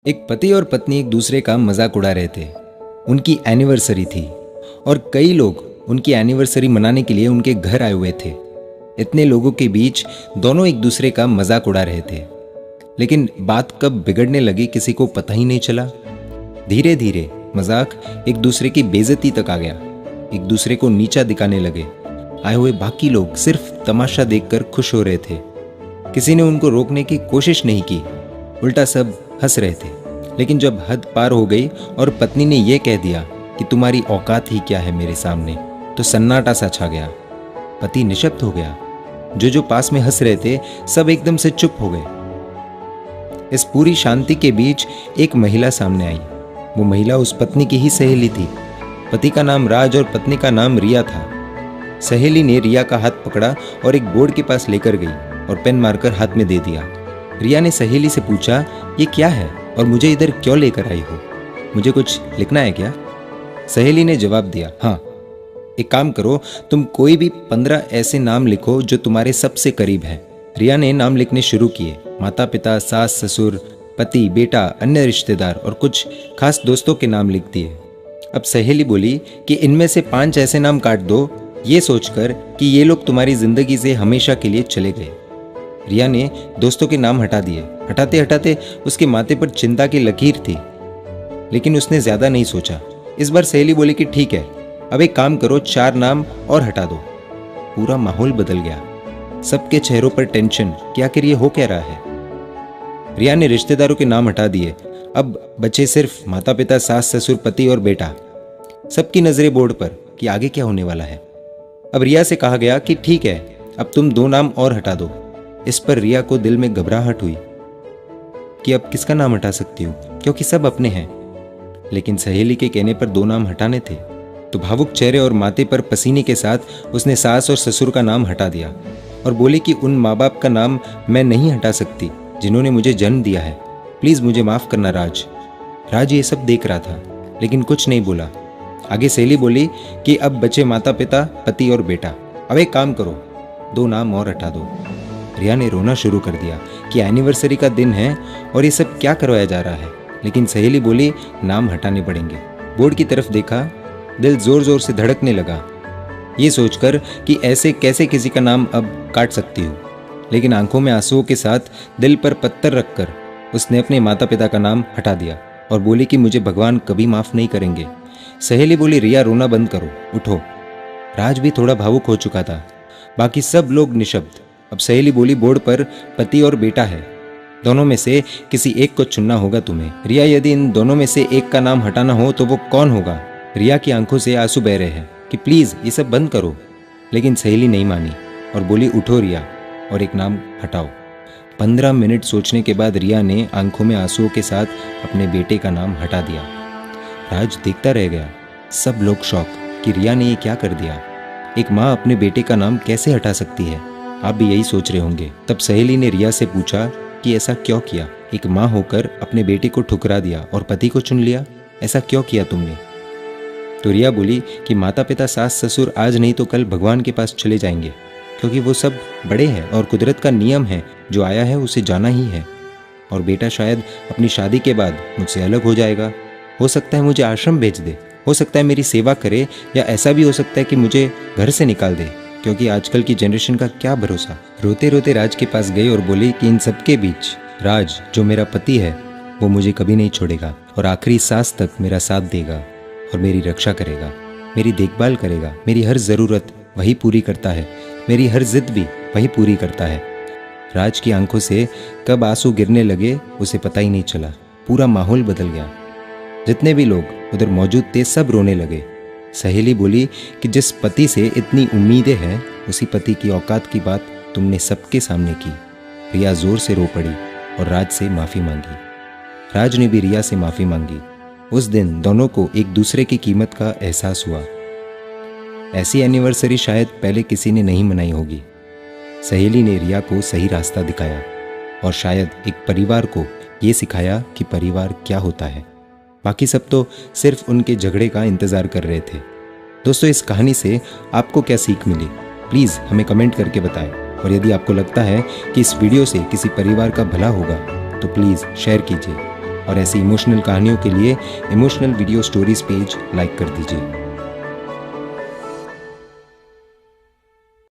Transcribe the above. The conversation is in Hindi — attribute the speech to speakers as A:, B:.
A: एक पति और पत्नी एक दूसरे का मजाक उड़ा रहे थे। उनकी एनिवर्सरी थी और कई लोग उनकी एनिवर्सरी मनाने के लिए उनके घर आए हुए थे। इतने लोगों के बीच दोनों एक दूसरे का मजाक उड़ा रहे थे, लेकिन बात कब बिगड़ने लगी किसी को पता ही नहीं चला। धीरे धीरे मजाक एक दूसरे की बेइज्जती तक आ गया। एक दूसरे को नीचा दिखाने लगे। आए हुए बाकी लोग सिर्फ तमाशा देखकर खुश हो रहे थे। किसी ने उनको रोकने की कोशिश नहीं की, उल्टा सब हंस रहे थे। लेकिन जब हद पार हो गई और पत्नी ने यह कह दिया कि तुम्हारी औकात ही क्या है मेरे सामने, तो सन्नाटा सा छा गया। पति निशब्द हो गया। जो पास में हंस रहे थे सब एकदम से चुप हो गए। इस पूरी शांति के बीच एक महिला सामने आई। वो महिला उस पत्नी की ही सहेली थी। पति का नाम राज और पत्नी का नाम रिया था। सहेली ने रिया का हाथ पकड़ा और एक बोर्ड के पास लेकर गई और पेन मारकर हाथ में दे दिया। रिया ने सहेली से पूछा, ये क्या है और मुझे इधर क्यों लेकर आई हो? मुझे कुछ लिखना है क्या? सहेली ने जवाब दिया, हाँ, एक काम करो, तुम कोई भी 15 ऐसे नाम लिखो जो तुम्हारे सबसे करीब है। रिया ने नाम लिखने शुरू किए। माता पिता, सास ससुर, पति, बेटा, अन्य रिश्तेदार और कुछ खास दोस्तों के नाम लिख दिए। अब सहेली बोली कि इनमें से 5 ऐसे नाम काट दो, ये सोचकर कि ये लोग तुम्हारी जिंदगी से हमेशा के लिए चले गए। रिया ने दोस्तों के नाम हटा दिए। हटाते हटाते उसके माथे पर चिंता की लकीर थी, लेकिन उसने ज्यादा नहीं सोचा। इस बार सहेली बोली कि ठीक है, अब एक काम करो, 4 नाम और हटा दो। पूरा माहौल बदल गया। सबके चेहरों पर टेंशन कि आखिर ये हो क्या रहा है। रिया ने रिश्तेदारों के नाम हटा दिए। अब बचे सिर्फ माता पिता, सास ससुर, पति और बेटा। सबकी नजरें बोर्ड पर कि आगे क्या होने वाला है। अब रिया से कहा गया कि ठीक है, अब तुम 2 नाम और हटा दो। इस पर रिया को दिल में घबराहट हुई कि अब किसका नाम हटा सकती हूँ, क्योंकि सब अपने हैं। लेकिन सहेली के कहने पर 2 नाम हटाने थे, तो भावुक चेहरे और माथे पर पसीने के साथ उसने सास और ससुर का नाम हटा दिया और बोली कि उन माँ बाप का नाम मैं नहीं हटा सकती जिन्होंने मुझे जन्म दिया है। प्लीज मुझे माफ करना राज। राज ये सब देख रहा था, लेकिन कुछ नहीं बोला। आगे सहेली बोली कि अब बचे माता पिता, पति और बेटा। अब एक काम करो, 2 नाम और हटा दो। रिया ने रोना शुरू कर दिया कि एनिवर्सरी का दिन है और ये सब क्या करवाया जा रहा है। लेकिन सहेली बोली नाम हटाने पड़ेंगे। बोर्ड की तरफ देखा, दिल जोर जोर से धड़कने लगा, ये सोचकर कि ऐसे कैसे किसी का नाम अब काट सकती हूँ। लेकिन आंखों में आंसुओं के साथ दिल पर पत्थर रखकर उसने अपने माता पिता का नाम हटा दिया और बोली कि मुझे भगवान कभी माफ नहीं करेंगे। सहेली बोली, रिया रोना बंद करो, उठो। राज भी थोड़ा भावुक हो चुका था। बाकी सब लोग निशब्द। अब सहेली बोली, बोर्ड पर पति और बेटा है, दोनों में से किसी एक को चुनना होगा तुम्हें। रिया, यदि इन दोनों में से एक का नाम हटाना हो तो वो कौन होगा? रिया की आंखों से आंसू बह रहे हैं कि प्लीज ये सब बंद करो। लेकिन सहेली नहीं मानी और बोली, उठो रिया और एक नाम हटाओ। 15 मिनट सोचने के बाद रिया ने आंखों में आंसुओं के साथ अपने बेटे का नाम हटा दिया। राज देखता रह गया। सब लोग शॉक कि रिया ने ये क्या कर दिया। एक माँ अपने बेटे का नाम कैसे हटा सकती है? आप भी यही सोच रहे होंगे। तब सहेली ने रिया से पूछा कि ऐसा क्यों किया? एक माँ होकर अपने बेटे को ठुकरा दिया और पति को चुन लिया, ऐसा क्यों किया तुमने? तो रिया बोली कि माता पिता, सास ससुर आज नहीं तो कल भगवान के पास चले जाएंगे, क्योंकि वो सब बड़े हैं और कुदरत का नियम है, जो आया है उसे जाना ही है। और बेटा शायद अपनी शादी के बाद मुझसे अलग हो जाएगा। हो सकता है मुझे आश्रम भेज दे, हो सकता है मेरी सेवा करे, या ऐसा भी हो सकता है कि मुझे घर से निकाल दे, क्योंकि आजकल की जनरेशन का क्या भरोसा। रोते रोते राज के पास गई और बोली कि इन सबके बीच राज, जो मेरा पति है, वो मुझे कभी नहीं छोड़ेगा और आखिरी सांस तक मेरा साथ देगा और मेरी रक्षा करेगा, मेरी देखभाल करेगा। मेरी हर ज़रूरत वही पूरी करता है, मेरी हर जिद भी वही पूरी करता है। राज की आंखों से कब आंसू गिरने लगे उसे पता ही नहीं चला। पूरा माहौल बदल गया। जितने भी लोग उधर मौजूद थे सब रोने लगे। सहेली बोली कि जिस पति से इतनी उम्मीदें हैं, उसी पति की औकात की बात तुमने सबके सामने की। रिया जोर से रो पड़ी और राज से माफ़ी मांगी। राज ने भी रिया से माफ़ी मांगी। उस दिन दोनों को एक दूसरे की कीमत का एहसास हुआ। ऐसी एनिवर्सरी शायद पहले किसी ने नहीं मनाई होगी। सहेली ने रिया को सही रास्ता दिखाया और शायद एक परिवार को ये सिखाया कि परिवार क्या होता है। बाकी सब तो सिर्फ उनके झगड़े का इंतज़ार कर रहे थे। दोस्तों, इस कहानी से आपको क्या सीख मिली, प्लीज़ हमें कमेंट करके बताएं। और यदि आपको लगता है कि इस वीडियो से किसी परिवार का भला होगा तो प्लीज़ शेयर कीजिए। और ऐसी इमोशनल कहानियों के लिए emotional video stories page like कर दीजिए।